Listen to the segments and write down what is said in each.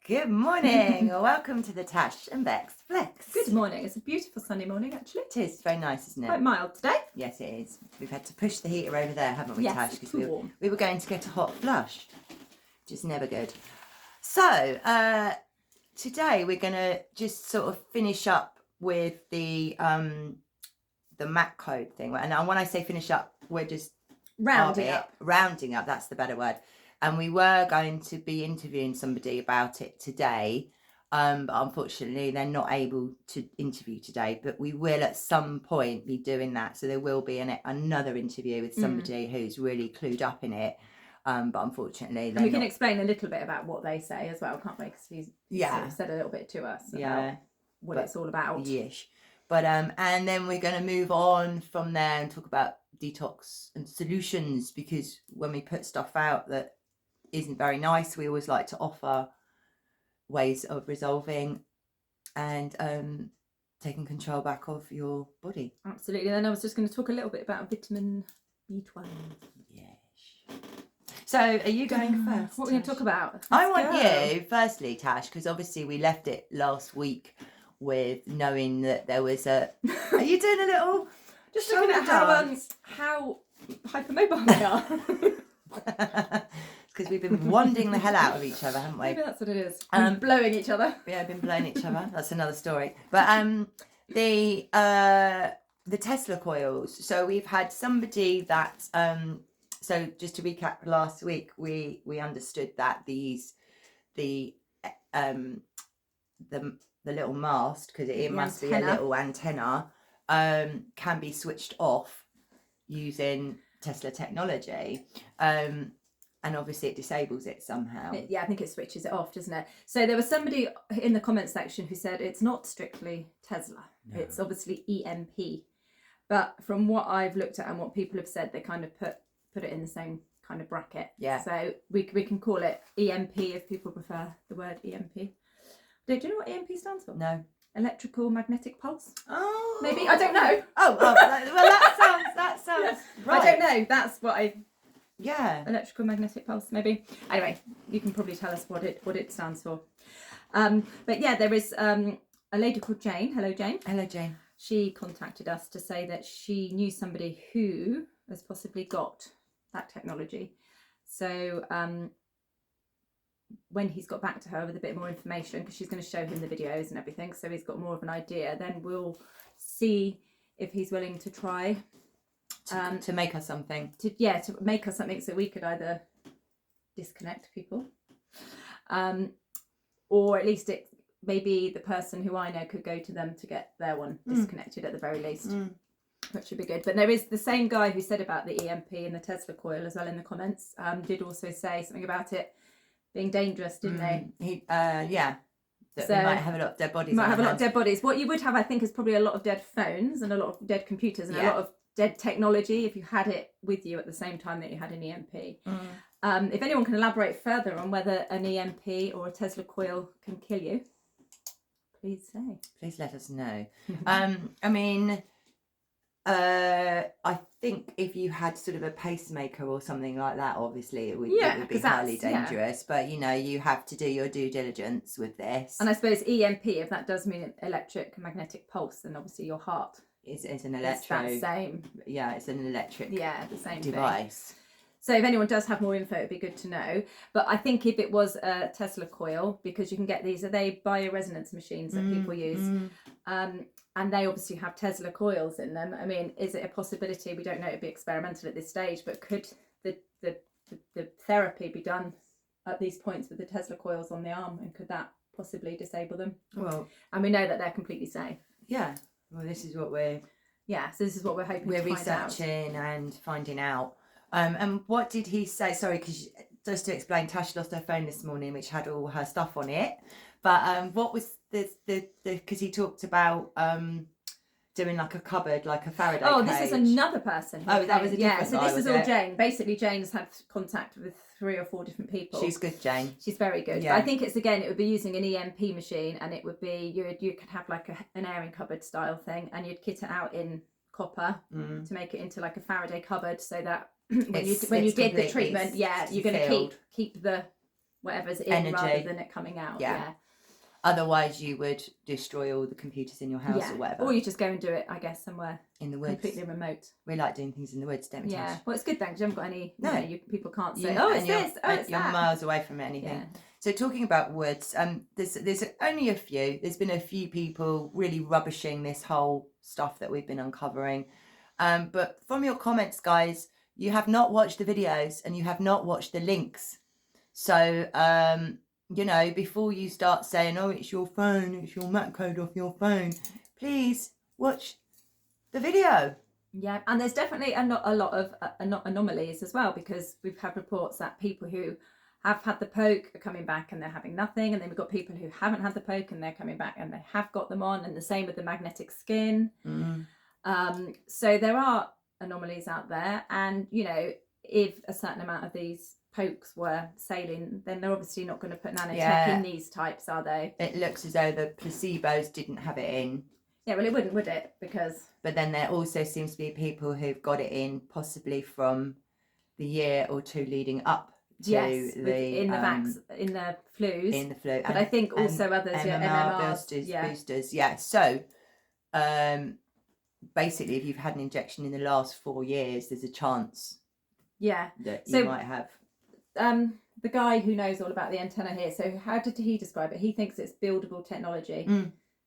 Good morning. Welcome to the Tash and Beck's Flex. Good morning. It's a beautiful sunny morning, actually. It is very nice, isn't it? Quite mild today. Yes, it is. We've had to push the heater over there, haven't we, Yes, Tash? it's Because too warm. we were going to get a hot flush, which is never good. So today we're going to just sort of finish up with the MAC code thing. And when I say finish up, we're just Rounding up. Rounding up, that's the better word. And we were going to be interviewing somebody about it today, but unfortunately they're not able to interview today. But we will at some point be doing that. So there will be another interview with somebody who's really clued up in it. But unfortunately, and we can explain a little bit about what they say as well, can't we? Because he's sort of said a little bit to us about what it's all about. Yes. But and then we're going to move on from there and talk about detox and solutions, because when we put stuff out that isn't very nice, we always like to offer ways of resolving and taking control back of your body. Absolutely. Then I was just going to talk a little bit about vitamin B12. Yes. So are you going first? What are we going to talk about? I want you firstly, Tash, because obviously we left it last week with knowing that there was a are you doing a little just looking at how hypermobile they are. Because we've been wanding the hell out of each other, haven't we? Maybe that's what it is. Blowing each other. Yeah, been blowing each other. That's another story. But the Tesla coils. So we've had somebody that so just to recap, last week we understood that the little mast, because it must be a little antenna, can be switched off using Tesla technology. And obviously it disables it somehow. Yeah, I think it switches it off, doesn't it? So there was somebody in the comment section who said it's not strictly Tesla. No. It's obviously EMP. But from what I've looked at and what people have said, they kind of put it in the same kind of bracket. Yeah. So we can call it EMP if people prefer the word EMP. Do you know what EMP stands for? No. Electrical magnetic pulse. Oh. Maybe, I don't know. Oh, well that sounds right. I don't know. That's what I... Yeah. Electrical magnetic pulse, maybe. Anyway, you can probably tell us what it stands for. But yeah, there is a lady called Jane. Hello, Jane. Hello, Jane. She contacted us to say that she knew somebody who has possibly got that technology. So when he's got back to her with a bit more information, because she's going to show him the videos and everything, so he's got more of an idea, then we'll see if he's willing to try to make us something. To make us something, so we could either disconnect people, or at least maybe the person who I know could go to them to get their one disconnected at the very least, which would be good. But there is the same guy who said about the EMP and the Tesla coil as well in the comments, did also say something about it being dangerous, didn't they? So we might have a lot of dead bodies. What you would have, I think, is probably a lot of dead phones and a lot of dead computers and a lot of dead technology if you had it with you at the same time that you had an EMP. If anyone can elaborate further on whether an EMP or a Tesla coil can kill you, please say. Please let us know. I mean, I think if you had sort of a pacemaker or something like that, obviously it would be highly dangerous. But you have to do your due diligence with this. And I suppose EMP, if that does mean electric magnetic pulse, then obviously your heart is an electro. It's that same. Yeah, it's an electric. Yeah, the same device. Thing. So if anyone does have more info, it'd be good to know. But I think if it was a Tesla coil, because you can get these, are they bioresonance machines that people use? And they obviously have Tesla coils in them. I mean, is it a possibility? We don't know. It'd be experimental at this stage, but could the therapy be done at these points with the Tesla coils on the arm, and could that possibly disable them? Well, and we know that they're completely safe. Yeah. Well, this is what we're hoping we're researching and finding out. And what did he say? Sorry, because just to explain, Tash lost her phone this morning, which had all her stuff on it. But what was the because he talked about doing like a cupboard, like a Faraday cage. This is another person. That was a different so guy, this is all Jane. Basically, Jane's had contact with 3 or 4 different people. She's good, Jane. She's very good. Yeah. But I think it would be using an EMP machine, and it would be you could have like an airing cupboard style thing, and you'd kit it out in copper to make it into like a Faraday cupboard, so that when you did the treatment, you're going to keep the whatever's in Energy. rather than it coming out. Yeah. Otherwise, you would destroy all the computers in your house or whatever. Or you just go and do it, I guess, somewhere in the woods. completely remote. We like doing things in the woods, don't we, Yeah. Tash? Well, it's good then because you haven't got any. No. People can't say, "Oh, it's this. Oh, it's you're that." miles away from anything. Yeah. So talking about woods, there's only a few. There's been a few people really rubbishing this whole stuff that we've been uncovering. But from your comments, guys, you have not watched the videos and you have not watched the links. So, you know, before you start saying, oh, it's your phone, it's your MAC code off your phone, please watch the video. Yeah, and there's definitely a lot of anomalies as well, because we've had reports that people who have had the poke are coming back and they're having nothing, and then we've got people who haven't had the poke and they're coming back and they have got them on, and the same with the magnetic skin. So there are anomalies out there, and you know, if a certain amount of these pokes were saline, then they're obviously not going to put nanotech in these types, are they? It looks as though the placebos didn't have it in. Yeah, well, it wouldn't, would it? Because... But then there also seems to be people who've got it in possibly from the year or two leading up to in the flus. In the flu. But I think also others, MMR boosters. Yeah. So basically, if you've had an injection in the last 4 years, there's a chance that you might have. The guy who knows all about the antenna here, so how did he describe it? He thinks it's buildable technology.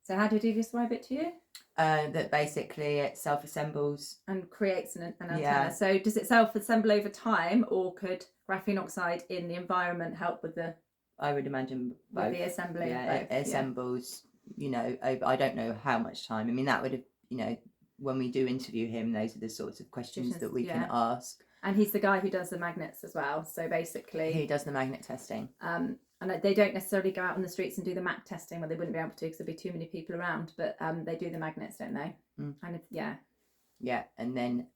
So how did he describe it to you? That basically it self-assembles. And creates an antenna. Yeah. So does it self-assemble over time, or could graphene oxide in the environment help with the... I would imagine both. With the assembly of both. It assembles, you know, over, I don't know how much time. I mean, that would have, you know, when we do interview him, those are the sorts of questions that we can ask. And he's the guy who does the magnets as well. So basically... He does the magnet testing. And they don't necessarily go out on the streets and do the MAC testing, well, they wouldn't be able to because there'd be too many people around, but they do the magnets, don't they? And yeah, and then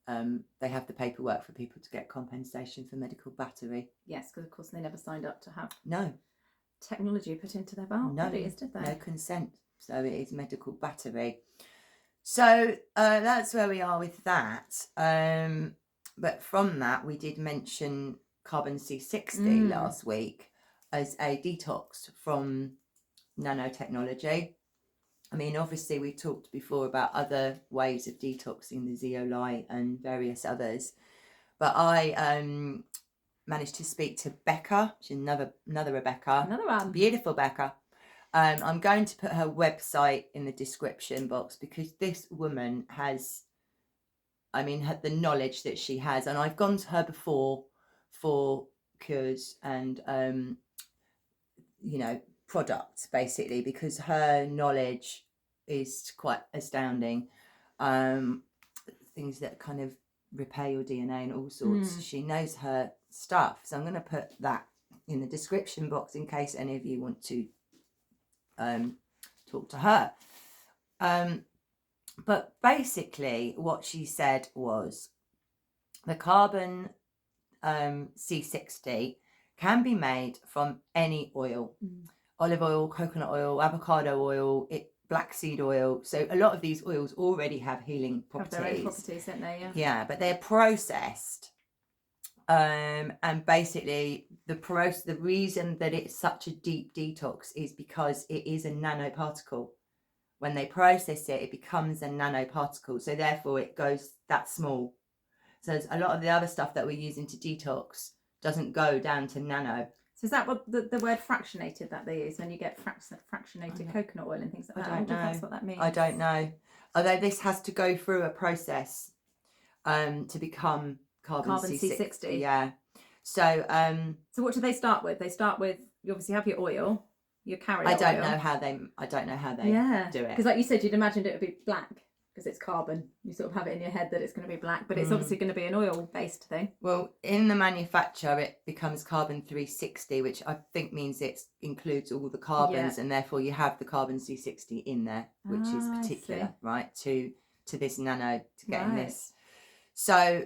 they have the paperwork for people to get compensation for medical battery. Yes, because of course they never signed up to have technology put into their bodies, did they? No consent. So it is medical battery. So that's where we are with that. But from that, we did mention Carbon C60 last week as a detox from nanotechnology. I mean, obviously we talked before about other ways of detoxing, the zeolite and various others, but I managed to speak to Becca. She's another Rebecca, another one, beautiful Becca. I'm going to put her website in the description box, because this woman has, I mean, had the knowledge that she has, and I've gone to her before for cures and you know, products, basically, because her knowledge is quite astounding. Things that kind of repair your DNA and all sorts. She knows her stuff, so I'm going to put that in the description box in case any of you want to talk to her. But basically what she said was the Carbon C60 can be made from any oil. Olive oil, coconut oil, avocado oil, black seed oil. So a lot of these oils already have healing properties. Have their own properties, don't they? Yeah, but they're processed. And basically the reason that it's such a deep detox is because it is a nanoparticle. When they process it, it becomes a nanoparticle. So therefore it goes that small. So a lot of the other stuff that we're using to detox doesn't go down to nano. So is that what the word fractionated that they use when you get fractionated coconut oil and things like that? I don't know. That's what that means. I don't know. Although this has to go through a process to become carbon C60. Yeah. So so what do they start with? They start with, you obviously have your oil, your carrier oil. I don't know how they do it. Because like you said, you'd imagined it would be black. Because it's carbon, you sort of have it in your head that it's going to be black, but it's obviously going to be an oil-based thing. Well, in the manufacture, it becomes carbon 360, which I think means it includes all the carbons, and therefore you have the carbon C60 in there, which is particular, right, to this nano, to getting this. So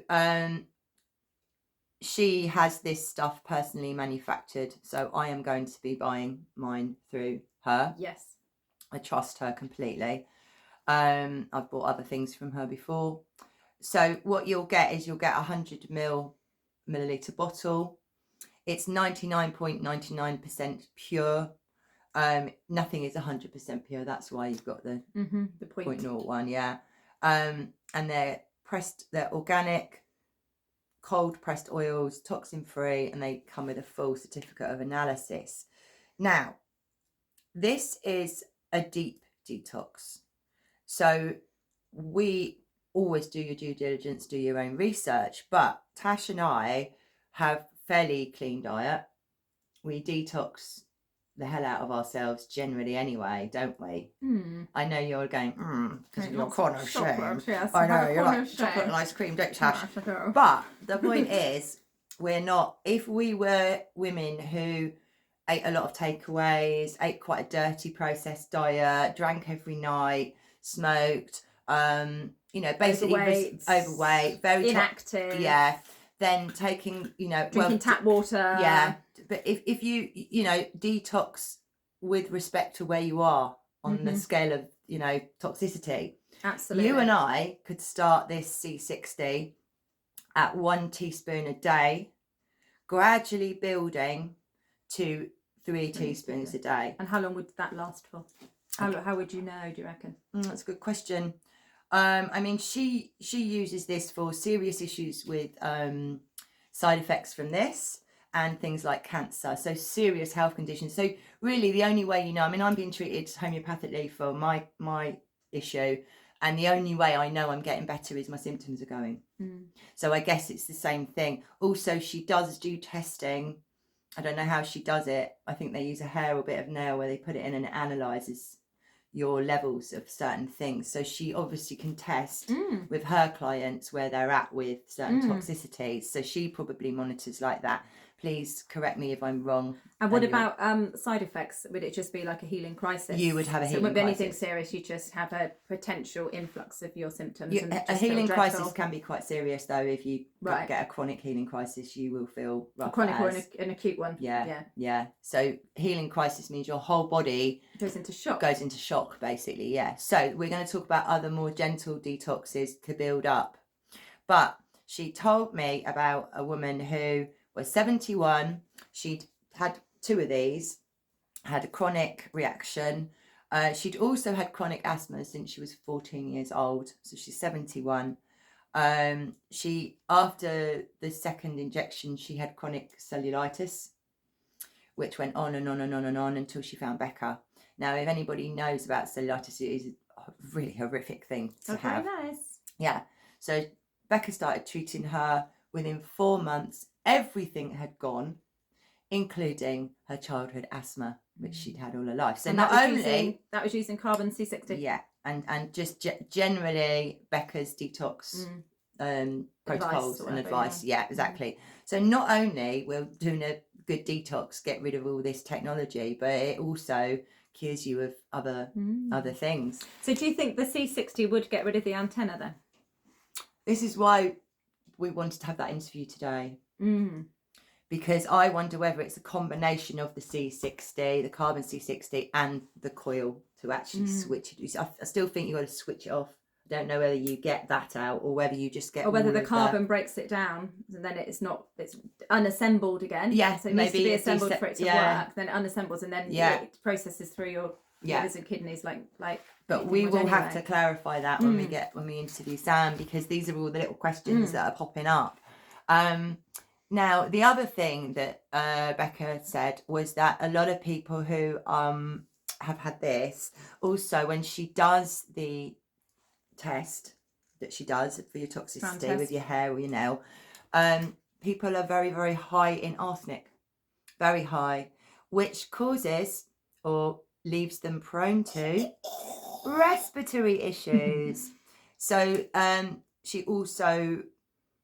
she has this stuff personally manufactured, so I am going to be buying mine through her. Yes. I trust her completely. I've bought other things from her before. So what you'll get is you'll get a 100 milliliter bottle. It's 99.99% pure. Nothing is 100% pure. That's why you've got the the point. 0.01, yeah. And they're organic, cold pressed oils, toxin free, and they come with a full certificate of analysis. Now, this is a deep detox. So we always do your due diligence, do your own research, but Tash and I have fairly clean diet. We detox the hell out of ourselves generally anyway, don't we? I know you're going, because you're corner of shame. Yes, I know, you're like chocolate and ice cream, don't you, Tash? But the point is, we're not, if we were women who ate a lot of takeaways, ate quite a dirty processed diet, drank every night, smoked, basically overweight, very inactive, then taking, drinking tap water, but if you detox with respect to where you are on the scale of toxicity, absolutely, you and I could start this C60 at 1 teaspoon a day, gradually building to 3 teaspoons a day. And how long would that last for? How would you know, do you reckon? That's a good question. She uses this for serious issues with side effects from this and things like cancer, so serious health conditions. So really the only way I'm being treated homeopathically for my issue, and the only way I know I'm getting better is my symptoms are going. So I guess it's the same thing. Also, she does do testing. I don't know how she does it. I think they use a hair or a bit of nail where they put it in and it analyzes your levels of certain things. So she obviously can test with her clients where they're at with certain toxicities. So she probably monitors like that. Please correct me if I'm wrong. And what about side effects? Would it just be like a healing crisis? You would have a healing crisis. So it wouldn't be anything serious. You just have a potential influx of your symptoms. A healing crisis can be quite serious, though. If you get a chronic healing crisis, you will feel rough. A chronic or an acute one. Yeah. So healing crisis means your whole body goes into shock. Basically, yeah. So we're going to talk about other more gentle detoxes to build up. But she told me about a woman who was 71. She'd had 2 of these, had a chronic reaction. She'd also had chronic asthma since she was 14 years old. So she's 71. She, after the second injection, she had chronic cellulitis, which went on and on and on and on until she found Becca. Now, if anybody knows about cellulitis, it is a really horrific thing to have. Very nice. Yeah. So Becca started treating her. Within 4 months, everything had gone, including her childhood asthma, which she'd had all her life. So that was using Carbon C60. Yeah, and just generally Becca's detox protocols and advice. Yeah, exactly. So not only will doing a good detox get rid of all this technology, but it also cures you of other things. So do you think the C60 would get rid of the antenna then? This is why we wanted to have that interview today. Because I wonder whether it's a combination of the C60, the Carbon C60, and the coil to actually switch it. I still think you've got to switch it off. I don't know whether you get that out or whether you just get, or whether the carbon breaks it down and then it's unassembled again. Yeah, so it needs to be assembled for it to work. Then it unassembles and then it processes through your livers and kidneys like. But we will have to clarify that when we interview Sam, because these are all the little questions that are popping up. Now, the other thing that Becca said was that a lot of people who have had this, also when she does the test that she does for your toxicity with your hair or your nail, people are very, very high in arsenic, very high, which causes or leaves them prone to respiratory issues. So she also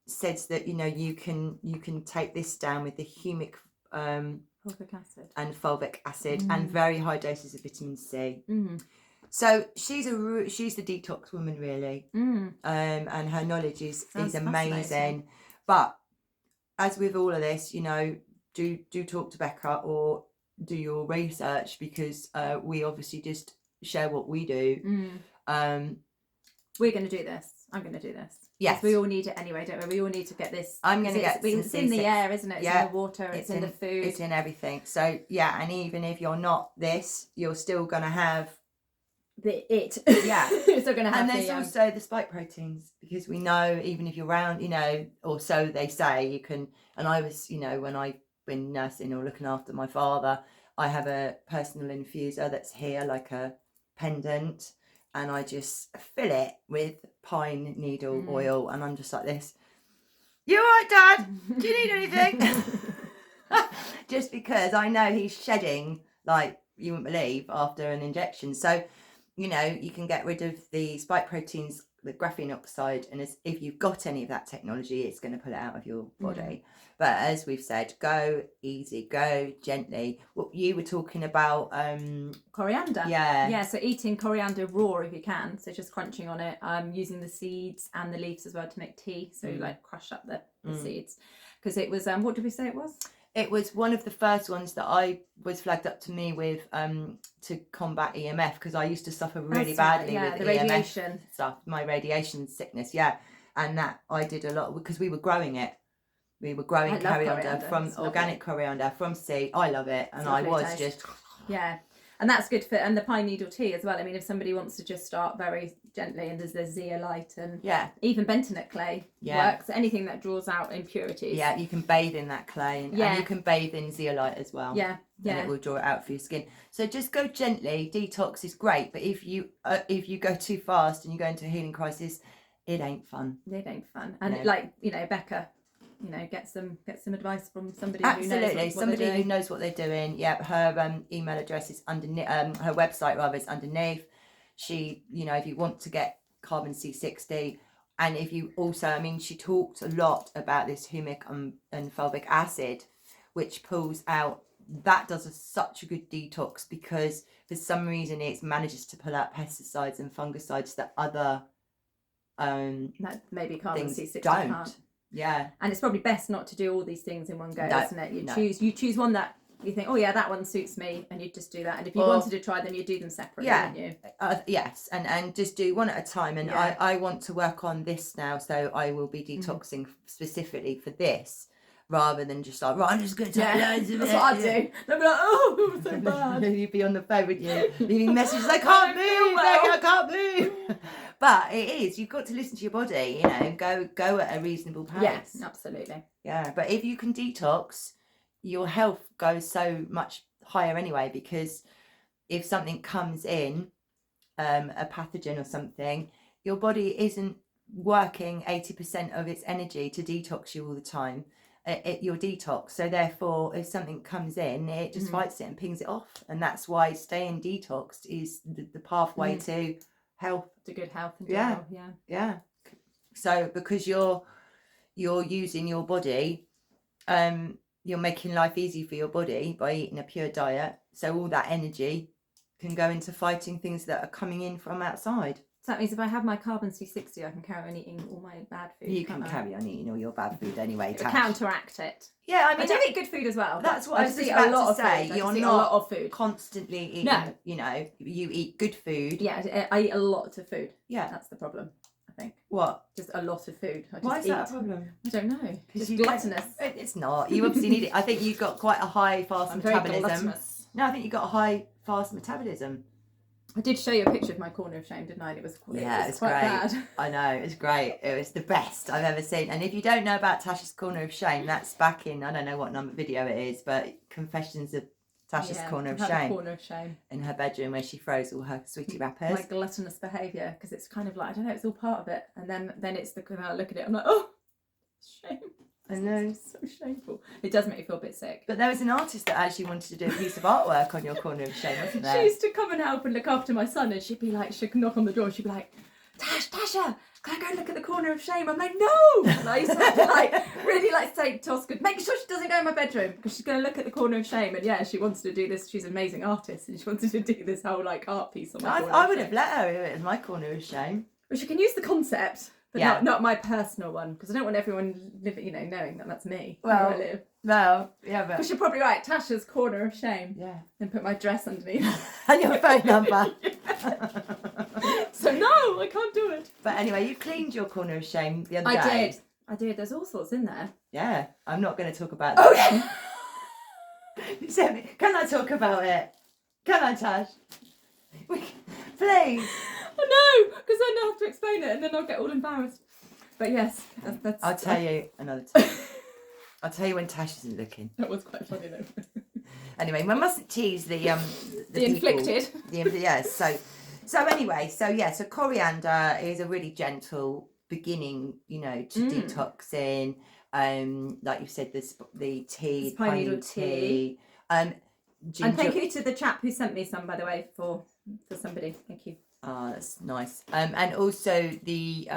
says that you can take this down with the humic fulvic acid and very high doses of vitamin C. So she's the detox woman, really, and her knowledge is amazing. But as with all of this, do talk to Becca or do your research, because we obviously just share what we do. We're going to do this. I'm going to do this. Yes. We all need it anyway, don't we? We all need to get this. I'm going to get some It's in the air, isn't it? It's in the water, it's in the food. It's in everything. So, yeah, and even if you're not this, you're still going to have... Yeah. You're still going to have and there's also the spike proteins, because we know even if you're round, or so they say, you can... And I was, when I've been nursing or looking after my father, I have a personal infuser that's here, like a pendant, and I just fill it with pine needle oil, and I'm just like this. You all right, Dad? Do you need anything? Just because I know he's shedding like you wouldn't believe after an injection. So, you can get rid of the spike proteins, the graphene oxide, and if you've got any of that technology, it's going to pull it out of your body. But as we've said, go easy, go gently. What you were talking about, coriander. Yeah. So eating coriander raw if you can. So just crunching on it. Using the seeds and the leaves as well to make tea. So like crush up the seeds. Because it was what did we say it was? It was one of the first ones that I was flagged up to me with to combat EMF, because I used to suffer really badly with the EMF radiation stuff, my radiation sickness, and that I did a lot because we were growing it. We were growing coriander from organic coriander from seed. I love it, and I was just and that's good for, and the pine needle tea as well. I mean, if somebody wants to just start very gently, and there's the zeolite and even bentonite clay works. Anything that draws out impurities. Yeah, you can bathe in that clay, and you can bathe in zeolite as well. Yeah. And it will draw it out for your skin. So just go gently. Detox is great, but if you go too fast and you go into a healing crisis, it ain't fun. It ain't fun. And Becca, get some advice from somebody Absolutely. who knows what they're doing. Yeah, her email address is underneath, her website rather is underneath. She, if you want to get Carbon C60, and if you also, she talked a lot about this humic and fulvic acid, which pulls out, that does such a good detox, because for some reason it manages to pull out pesticides and fungicides that other that maybe Carbon C60 don't. Can't. Yeah, and it's probably best not to do all these things in one go, isn't it? You choose one that you think, oh yeah, that one suits me, and you just do that. And if you wanted to try them, you do them separately, wouldn't you? Yes, and just do one at a time. And I want to work on this now, so I will be detoxing specifically for this, rather than just like, right, I'm just going to take loads of That's it. what I do. They'll be like, oh, so bad. You'd be on the phone with you, leaving messages, I can't move, I can't move. But it is, you've got to listen to your body, go at a reasonable pace. Yes, absolutely. Yeah, but if you can detox, your health goes so much higher anyway, because if something comes in, a pathogen or something, your body isn't working 80% of its energy to detox you all the time. Your detox. So therefore, if something comes in, it just fights it and pings it off. And that's why staying detoxed is the pathway to health. To good health in general. Yeah. So because you're using your body, you're making life easy for your body by eating a pure diet. So all that energy can go into fighting things that are coming in from outside. So that means if I have my Carbon C60, I can carry on eating all my bad food. You can carry on eating all your bad food anyway. Counteract it. Yeah, I do eat good food as well. That's what I was just about to say. You're not a lot of food. Constantly eating. No. You eat good food. Yeah, I eat a lot of food. Yeah, that's the problem. I think. What? Just a lot of food. Why is that a problem? I don't know. Just gluttonous. It's not. You obviously need it. I think you've got quite a high fast metabolism. Very gluttonous. No, I think you've got a high fast metabolism. I did show you a picture of my corner of shame, didn't I? It was quite great. bad. I know, it was great. It was the best I've ever seen. And if you don't know about Tash's Corner of Shame, that's back in, I don't know what number video it is, but Confessions of Tash's Corner of Shame. Corner of Shame. In her bedroom where she throws all her sweetie wrappers. My gluttonous behaviour, because it's kind of like, I don't know, it's all part of it. And then it's when I look at it, I'm like, oh, shame. I know. It's so shameful. It does make me feel a bit sick. But there was an artist that actually wanted to do a piece of artwork on your Corner of Shame, wasn't there? She used to come and help and look after my son, and she'd be like, she'd knock on the door, and she'd be like, Tasha, can I go look at the Corner of Shame? I'm like, no! And I used to have to really say to Oscar, make sure she doesn't go in my bedroom, because she's going to look at the Corner of Shame. And yeah, she wanted to do this. She's an amazing artist, and she wanted to do this whole art piece on my Corner of Shame. I would have let her do it in my Corner of Shame. Well, she can use the concept. But not my personal one, because I don't want everyone knowing that that's me. Well, where I live. Well, yeah, but... We should probably write Tasha's Corner of Shame. Yeah. And put my address underneath. And your phone number. So like, no, I can't do it. But anyway, you cleaned your corner of shame the other day. I did. There's all sorts in there. Yeah, I'm not going to talk about that. You said me, can I talk about it? Can I, Tash? Please. I know, because then I'll have to explain it and then I'll get all embarrassed. But yes, that's... I'll tell you another time. I'll tell you when Tash isn't looking. That was quite funny though. Anyway, we mustn't tease the inflicted. So anyway, so coriander is a really gentle beginning, to detoxing. Like you said, the tea, pine needle tea. Ginger. And thank you to the chap who sent me some, by the way, for somebody. Thank you. Oh, that's nice. And also the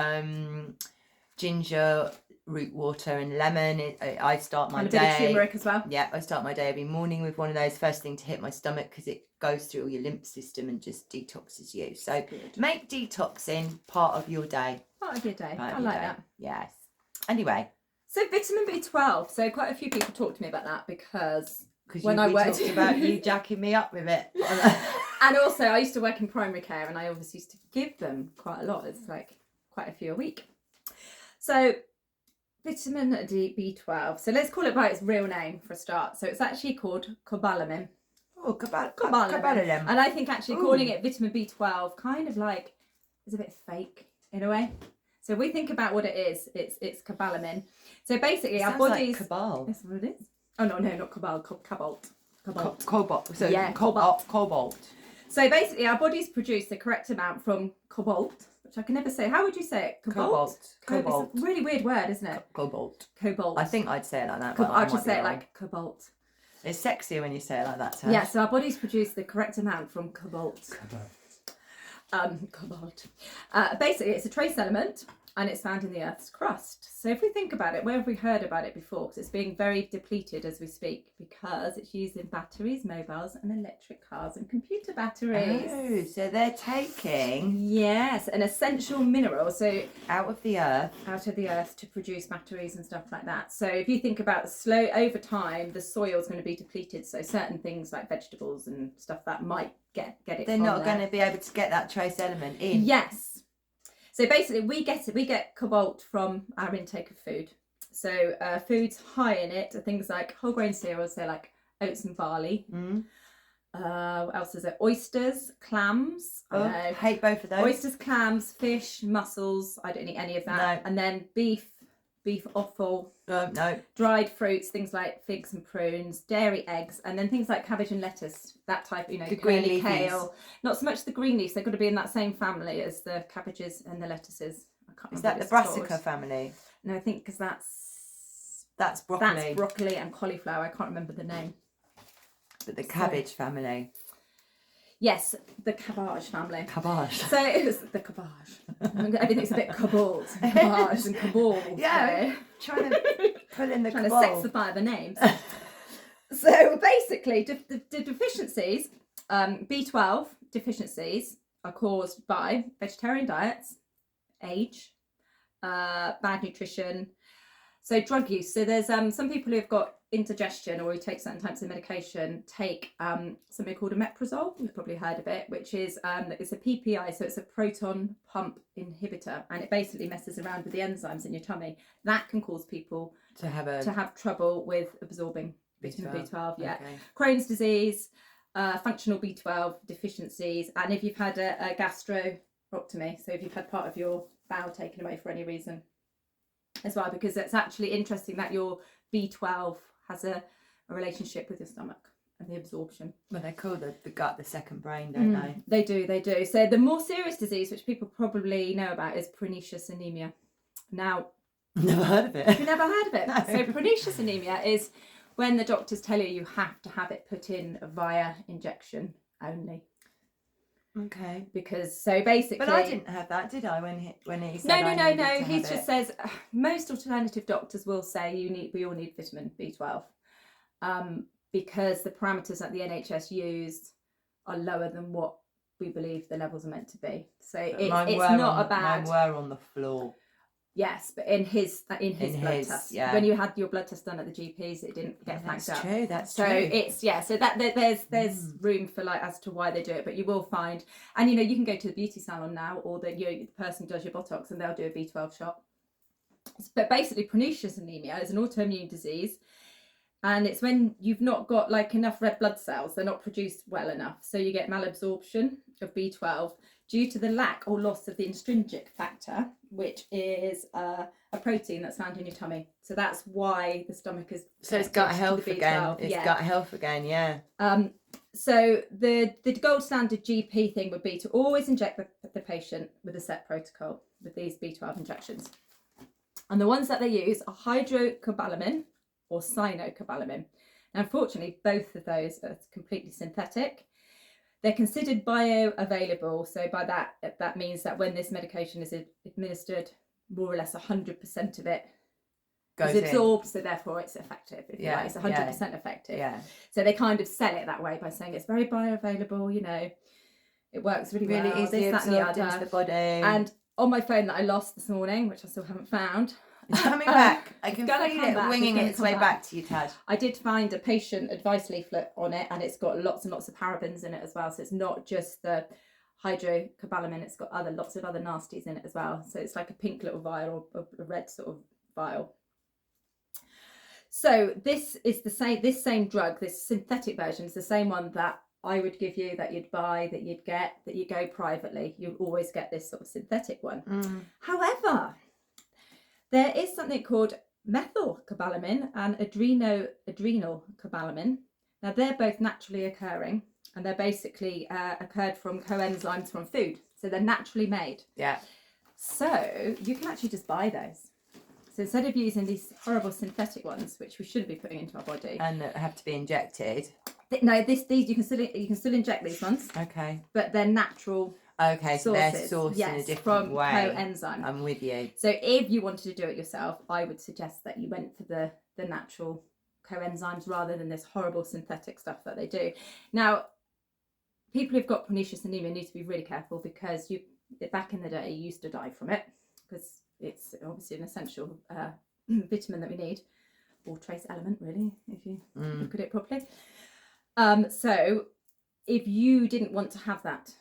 ginger, root water and lemon. I start my day. And a bit of turmeric as well. Yeah, I start my day every morning with one of those. First thing to hit my stomach because it goes through all your lymph system and just detoxes you. So good. Make detoxing part of your day. Part of your day. I like that. Yes. Anyway. So vitamin B12. So quite a few people talk to me about that because when we talked about you jacking me up with it. And also I used to work in primary care and I obviously used to give them quite a lot. It's like quite a few a week. So vitamin B12. So let's call it by its real name for a start. So it's actually called cobalamin. Oh, cobalamin. And I think actually calling it vitamin B12 kind of like is a bit fake in a way. So we think about what it is. It's cobalamin. So basically our bodies. Like cabal. That's what it is. Oh no, not cabal. Cobalt. Cobalt. So yeah, cobalt. So basically our bodies produce the correct amount from cobalt, which I can never say. How would you say it? Cobalt. It's a really weird word, isn't it? Cobalt. I think I'd say it like that. I'd just say it like cobalt. It's sexier when you say it like that, Tash. Yeah, so our bodies produce the correct amount from cobalt. Cobalt. Basically, it's a trace element and it's found in the Earth's crust. So if we think about it, where have we heard about it before? Because it's being very depleted as we speak because it's used in batteries, mobiles and electric cars and computer batteries. Oh, so they're taking... Yes, an essential mineral. So out of the earth to produce batteries and stuff like that. So if you think about over time, the soil is going to be depleted. So certain things like vegetables and stuff that might get it. They're not going to be able to get that trace element in. Yes. So basically, we get cobalt from our intake of food. So foods high in it are things like whole grain cereals, so like oats and barley. What else is it? Oysters, clams. I hate both of those. Oysters, clams, fish, mussels. I don't eat any of that. No. And then beef offal. No. Dried fruits, things like figs and prunes, dairy, eggs, and then things like cabbage and lettuce, that type, the green leafies. Kale. Not so much the green leaves, they've got to be in that same family as the cabbages and the lettuces. I can't remember. Is that the brassica family? No, I think because that's broccoli. That's broccoli and cauliflower. I can't remember the name. But the cabbage family. Yes, the cabbage family. Cabbage. So it was the cabbage. Everything's a bit caballed. Cabbage and cabal. Yeah, trying to pull in the trying cabal. to sexify the names. So basically, the deficiencies, B12 deficiencies, are caused by vegetarian diets, age, bad nutrition, so drug use. So there's some people who have got indigestion or who take certain types of medication take something called omeprazole. You've probably heard of it, which is it's a PPI, so it's a proton pump inhibitor, and it basically messes around with the enzymes in your tummy. That can cause people to have trouble with absorbing vitamin B12. Yeah, okay. Crohn's disease, functional B12 deficiencies, and if you've had a gastrectomy, so if you've had part of your bowel taken away for any reason as well, because it's actually interesting that your B12 has a relationship with your stomach and the absorption. Well, they call the gut the second brain, don't they? They do. So the more serious disease, which people probably know about, is pernicious anemia. Now, never heard of it. You've never heard of it? No. So pernicious anemia is when the doctors tell you have to have it put in via injection only. Okay. Because so basically, but I didn't have that, did I? When he said no. He just says most alternative doctors will say we all need vitamin B12, because the parameters that the NHS used are lower than what we believe the levels are meant to be. So it's not a bad. Mine were on the floor. Yes, but in his blood test, when you had your blood test done at the GPs, it didn't get flagged up. True, that's so true. It's so that there's room for like as to why they do it, but you will find, and you know, you can go to the beauty salon now, or the person who does your Botox, and they'll do a B12 shot. But basically, pernicious anemia is an autoimmune disease, and it's when you've not got like enough red blood cells; they're not produced well enough, so you get malabsorption of B12 due to the lack or loss of the intrinsic factor, which is a protein that's found in your tummy. So that's why the stomach is. So it's gut health again. It's gut health again, yeah. So the gold standard GP thing would be to always inject the patient with a set protocol with these B12 injections. And the ones that they use are hydrocobalamin or cyanocobalamin. Now, unfortunately, both of those are completely synthetic. They're considered bioavailable. So by that means that when this medication is administered, more or less 100% of it goes absorbed. So therefore it's effective. If you like, it's 100% effective. Yeah. So they kind of sell it that way by saying it's very bioavailable, you know, it works really well. Really easily absorbed into the body. And on my phone that I lost this morning, which I still haven't found, it's coming back. I can feel it winging its way back to you, Tash. I did find a patient advice leaflet on it, and it's got lots and lots of parabens in it as well. So it's not just the hydrocobalamin, it's got lots of other nasties in it as well. So it's like a pink little vial or a red sort of vial. So this is this same drug, this synthetic version is the same one that I would give you, that you'd buy, that you'd get, that you go privately. You'll always get this sort of synthetic one. However, there is something called methylcobalamin and adrenal cobalamin. Now, they're both naturally occurring, and they're basically occurred from coenzymes from food. So they're naturally made. Yeah. So you can actually just buy those. So instead of using these horrible synthetic ones, which we shouldn't be putting into our body, and that have to be injected. No, these you can still inject these ones. Okay. But they're natural. Okay, so they're sources, sourced in a different way. Coenzyme. I'm with you. So if you wanted to do it yourself, I would suggest that you went for the natural coenzymes rather than this horrible synthetic stuff that they do. Now, people who've got pernicious anemia need to be really careful, because back in the day you used to die from it, because it's obviously an essential vitamin that we need, or trace element really, if you look at it properly. So if you didn't want to have that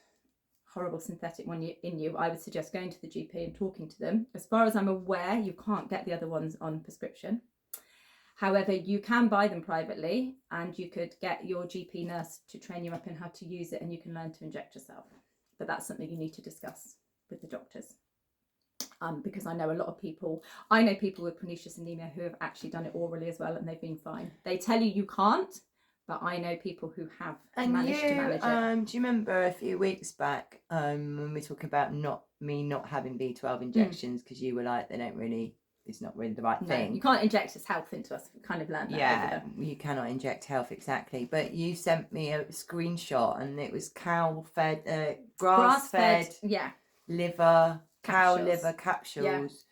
horrible synthetic one in you, I would suggest going to the GP and talking to them. As far as I'm aware, you can't get the other ones on prescription. However, you can buy them privately, and you could get your GP nurse to train you up in how to use it, and you can learn to inject yourself. But that's something you need to discuss with the doctors. Because I know people with pernicious anemia who have actually done it orally as well, and they've been fine. They tell you can't, but I know people who have managed to manage it. Do you remember a few weeks back when we were talking about not having B12 injections, because you were like, it's not really the right thing. You can't inject this health into us. We kind of learned that. Yeah, you cannot inject health, exactly. But you sent me a screenshot, and it was cow-fed, grass-fed, liver, cow liver capsules.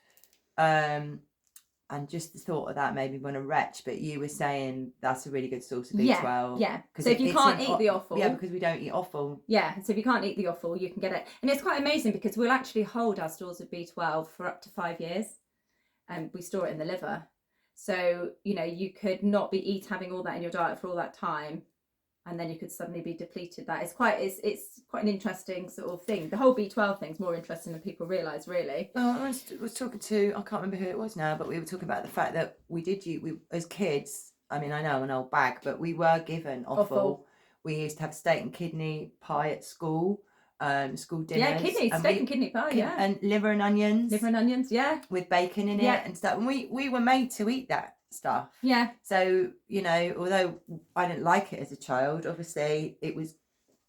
And just the thought of that made me want to retch. But you were saying that's a really good source of B12. Yeah. So if you can't eat the offal. Yeah, because we don't eat offal. Yeah, so if you can't eat the offal, you can get it. And it's quite amazing, because we'll actually hold our stores of B12 for up to 5 years. And we store it in the liver. So, you know, you could not be having all that in your diet for all that time, and then you could suddenly be depleted. That is it's quite an interesting sort of thing. The whole B12 thing's more interesting than people realise, really. Well, I was talking to, I can't remember who it was now, but we were talking about the fact that we as kids, I mean, I know I'm an old bag, but we were given offal. We used to have steak and kidney pie at school. School dinners. Yeah, steak and kidney pie, and liver and onions. Yeah. With bacon in it and stuff. And we were made to eat that stuff. Yeah. So, you know, although I didn't like it as a child, obviously it was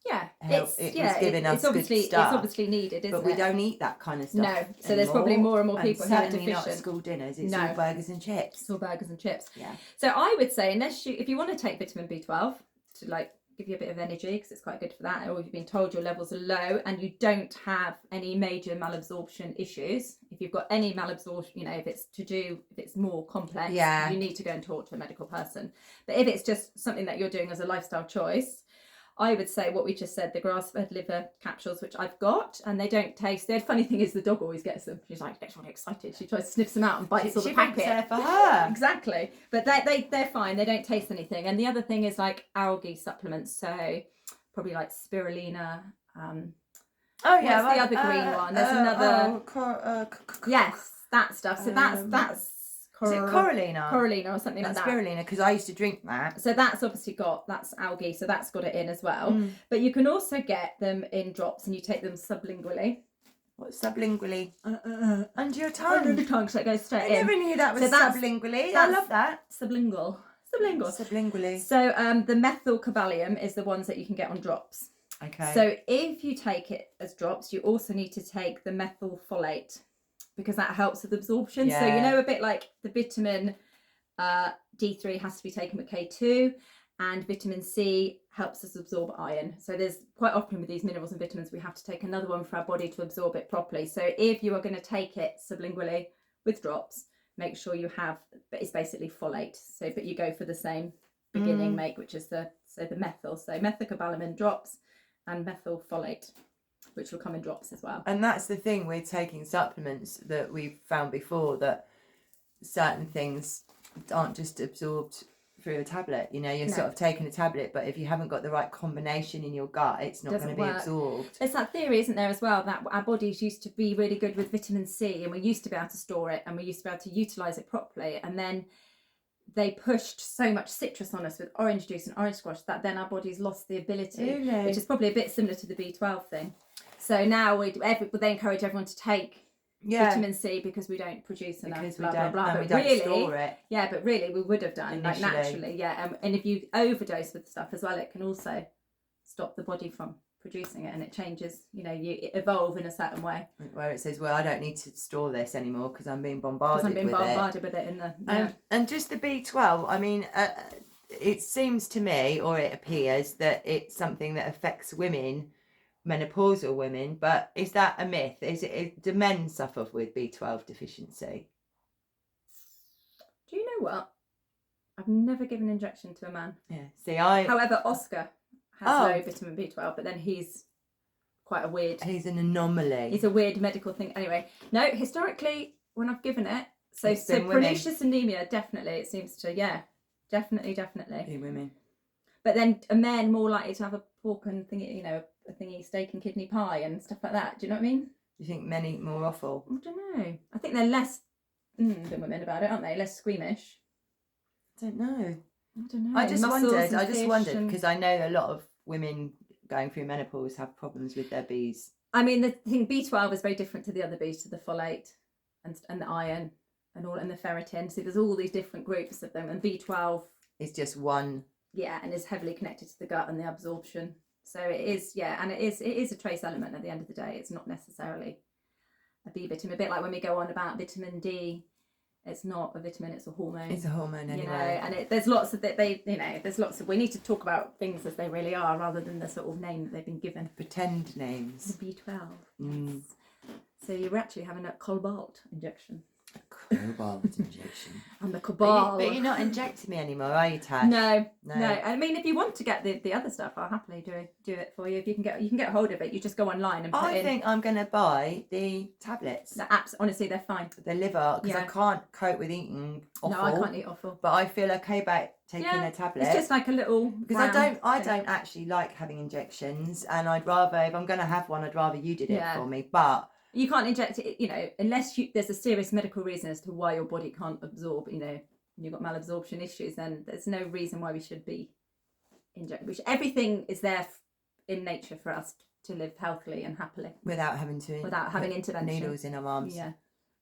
was giving us good stuff. It's obviously needed, isn't it? But we don't eat that kind of stuff. No. So there's probably more and more people who are deficient. Not at school dinners. It's all burgers and chips. It's all burgers and chips. Yeah. So I would say, if you want to take vitamin B12 to give you a bit of energy, because it's quite good for that, or you've been told your levels are low and you don't have any major malabsorption issues, if you've got any malabsorption, you know, if it's more complex, you need to go and talk to a medical person. But if it's just something that you're doing as a lifestyle choice, I would say what we just said, the grass-fed liver capsules, which I've got, and they don't taste. The funny thing is the dog always gets them. She's like, gets really excited. She tries to sniff them out and bites all the packet. She thinks they're for her. Exactly. But they're fine. They don't taste anything. And the other thing is like algae supplements. So probably like spirulina. Oh yeah, what's the other green one? There's another. Yes, that stuff. So that's. Is it coralina? Coralina or something like that. Spirulina, because I used to drink that. So that's obviously that's algae, so that's got it in as well. But you can also get them in drops, and you take them sublingually. What's sublingually? Under your tongue. Under the tongue, so it goes straight in. I never knew that was sublingually. I love that. Sublingual. Sublingually. So the methylcobalamin is the ones that you can get on drops. Okay. So if you take it as drops, you also need to take the methylfolate, because that helps with absorption. Yeah. So you know, a bit like the vitamin D3 has to be taken with K2, and vitamin C helps us absorb iron. So there's quite often with these minerals and vitamins, we have to take another one for our body to absorb it properly. So if you are going to take it sublingually with drops, make sure you have, it's basically folate. So, but you go for the same beginning make, which is the methyl. So methylcobalamin drops and methylfolate, which will come in drops as well. And that's the thing with taking supplements, that we've found before, that certain things aren't just absorbed through a tablet. You know, you're sort of taking a tablet, but if you haven't got the right combination in your gut, it's not going to be absorbed. There's that theory, isn't there, as well, that our bodies used to be really good with vitamin C, and we used to be able to store it, and we used to be able to utilise it properly, and then they pushed so much citrus on us with orange juice and orange squash that then our bodies lost the ability, which is probably a bit similar to the B12 thing. So now they encourage everyone to take vitamin C because we don't produce enough, because blah, we don't, blah, blah. and we but don't really, store it. Yeah, but really we would have done Initially. like naturally, yeah. And if you overdose with stuff as well, it can also stop the body from producing it, and it changes, you know, you evolve in a certain way. Where it says, well, I don't need to store this anymore because I'm being bombarded with it in the... And just the B12, I mean, it seems to me, or it appears, that it's something that affects women, menopausal women, but is that a myth? Do men suffer with B12 deficiency? Do you know what? I've never given an injection to a man. Yeah. See, however, Oscar has low vitamin B12, but then he's quite a weird... He's an anomaly. He's a weird medical thing. Anyway, no, historically, when I've given it, so pernicious anemia, definitely, it seems to, definitely. In women. But then a man more likely to have a pork and thingy, you know, a thingy steak and kidney pie and stuff like that. Do you know what I mean? You think men eat more offal? I don't know. I think they're less than women about it, aren't they? Less squeamish. I don't know. I just wondered because I know a lot of women going through menopause have problems with their Bs. I mean, the thing, B12 is very different to the other Bs, to the folate and the iron and the ferritin. So there's all these different groups of them, and B12 is just one. Yeah, and is heavily connected to the gut and the absorption. So it is, and it is a trace element at the end of the day. It's not necessarily a B vitamin. A bit like when we go on about vitamin D, it's not a vitamin, it's a hormone. It's a hormone anyway. You know, and there's lots of we need to talk about things as they really are rather than the sort of name that they've been given. Pretend names. The B12. So you're actually having a cobalt injection. A cobalt injection. And the cobalt. But you're not injecting me anymore, are you, Tash? No. I mean, if you want to get the other stuff, I'll happily do it for you. If you can get hold of it, you just go online and put I think I'm going to buy the tablets. The apps, honestly, they're fine. The liver, because I can't cope with eating offal. No, I can't eat offal. But I feel okay about taking a tablet. It's just like a little. Because I don't actually like having injections, and I'd rather, if I'm going to have one, I'd rather you did it for me. But you can't inject it, you know, unless there's a serious medical reason as to why your body can't absorb, you know, and you've got malabsorption issues, then there's no reason why we should be injecting. Everything is there in nature for us to live healthily and happily. Without having intervention. Needles in our arms. Yeah,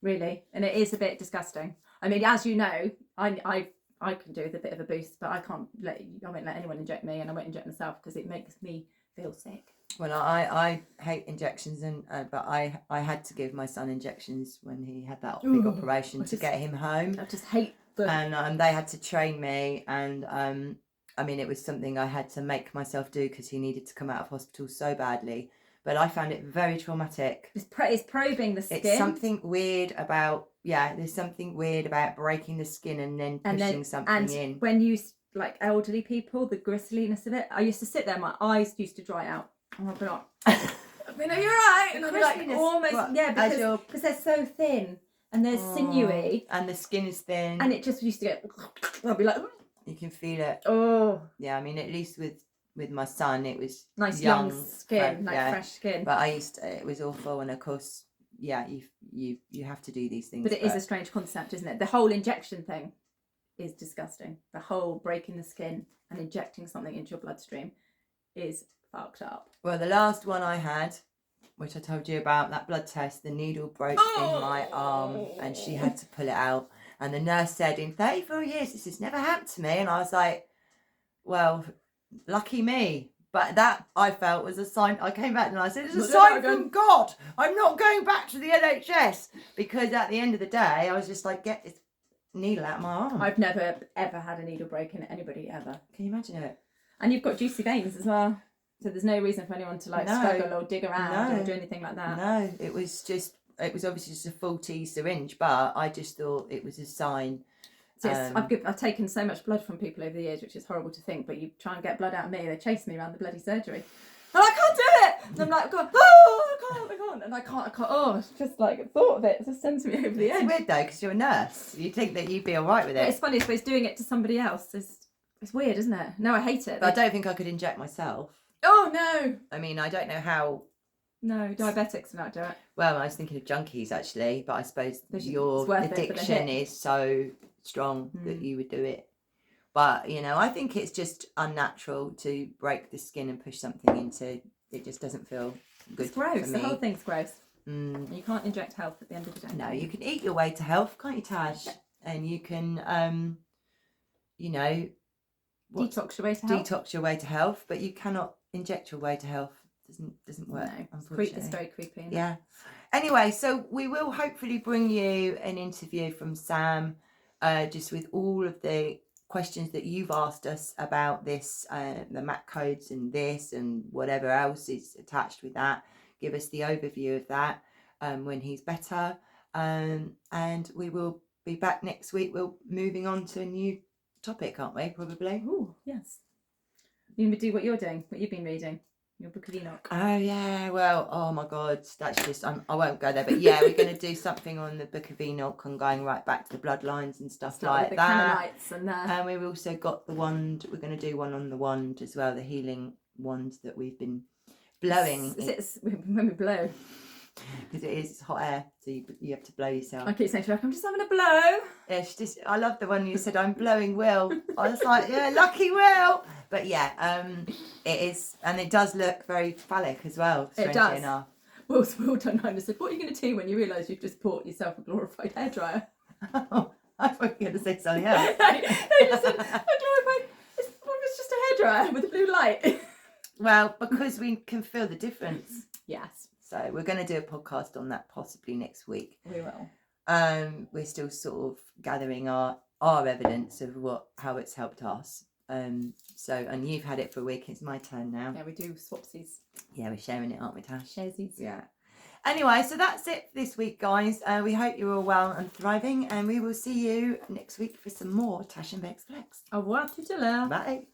really. And it is a bit disgusting. I mean, as you know, I can do with a bit of a boost, but I won't let anyone inject me, and I won't inject myself because it makes me feel sick. Well, I hate injections, but I had to give my son injections when he had that big operation to get him home. I just hate them. And they had to train me, and I mean, it was something I had to make myself do because he needed to come out of hospital so badly. But I found it very traumatic. It's probing the skin. It's something weird about, there's something weird about breaking the skin and then pushing something in. When you like elderly people, the gristliness of it. I used to sit there, my eyes used to dry out. And I'd be like, you're right. And I'd be like, almost, what, yeah, because they're so thin and they're sinewy. And the skin is thin. And it just used to get, I'd be like, you can feel it. oh. Yeah, I mean, at least with my son, it was nice young skin, fresh skin. But it was awful, and of course, yeah, you have to do these things. But it is a strange concept, isn't it? The whole injection thing is disgusting. The whole breaking the skin and injecting something into your bloodstream is fucked up. Well, the last one I had, which I told you about, that blood test, the needle broke in my arm, and she had to pull it out. And the nurse said, in 34 years, this has never happened to me. And I was like, well, lucky me. But that, I felt, was a sign. I came back and I said, it's a sign from God. I'm not going back to the NHS. Because at the end of the day, I was just like, get this needle out of my arm. I've never, ever had a needle break in anybody, ever. Can you imagine it? And you've got juicy veins as well. So there's no reason for anyone to struggle or dig around or do anything like that. No, it was obviously just a faulty syringe, but I just thought it was a sign. So I've taken so much blood from people over the years, which is horrible to think, but you try and get blood out of me, they chase me around the bloody surgery. And I can't do it! And I'm like, God, I can't. And I can't. Oh, it's just like, thought of it just sends me over the edge. It's weird though, because you're a nurse. You'd think that you'd be all right with it. But it's funny, it's doing it to somebody else. It's weird, isn't it? No, I hate it. But I don't think I could inject myself. Oh, no. I mean, I don't know how. No, diabetics don't do it. Well, I was thinking of junkies actually, but I suppose your addiction is so strong that you would do it. But, you know, I think it's just unnatural to break the skin and push something into. It just doesn't feel good. It's gross. For me. The whole thing's gross. You can't inject health at the end of the day. No, you can eat your way to health, can't you, Tash? And you can, you know, detox your way to health. Detox your way to health, but you cannot inject your way to health. Doesn't work. No, unfortunately. it's very creepy. Yeah. Anyway, so we will hopefully bring you an interview from Sam, just with all of the questions that you've asked us about this, the MAC codes and this and whatever else is attached with that. Give us the overview of that when he's better, and we will be back next week. We're moving on to a new topic, aren't we? Probably. Oh yes. You can do what you're doing, what you've been reading. Your book of Enoch. Oh yeah, well, oh my God, that's just I won't go there, but yeah, we're going to do something on the book of Enoch and going right back to the bloodlines and stuff like that. And we've also got the wand. We're going to do one on the wand as well, the healing wand that we've been blowing. When we blow, because it's hot air, so you have to blow yourself. I keep saying to her, I'm just having a blow. Yeah, I love the one you said, I'm blowing Will. I was like, yeah, lucky Will. But yeah, it is, and it does look very phallic as well. It does. Enough. Will turned around and said, what are you going to do when you realise you've just bought yourself a glorified hairdryer? Oh, I thought you were going to say something else. They just said, a glorified, it's just a hairdryer with a blue light. Well, because we can feel the difference. Yes. So we're going to do a podcast on that possibly next week. We will. We're still sort of gathering our evidence of how it's helped us. And you've had it for a week. It's my turn now. Yeah, we do swapsies. Yeah, we're sharing it, aren't we, Tash? Sharesies. Yeah. Anyway, so that's it this week, guys. We hope you're all well and thriving, and we will see you next week for some more Tash and Beck's Flex. Au revoir tout à l'heure. Bye.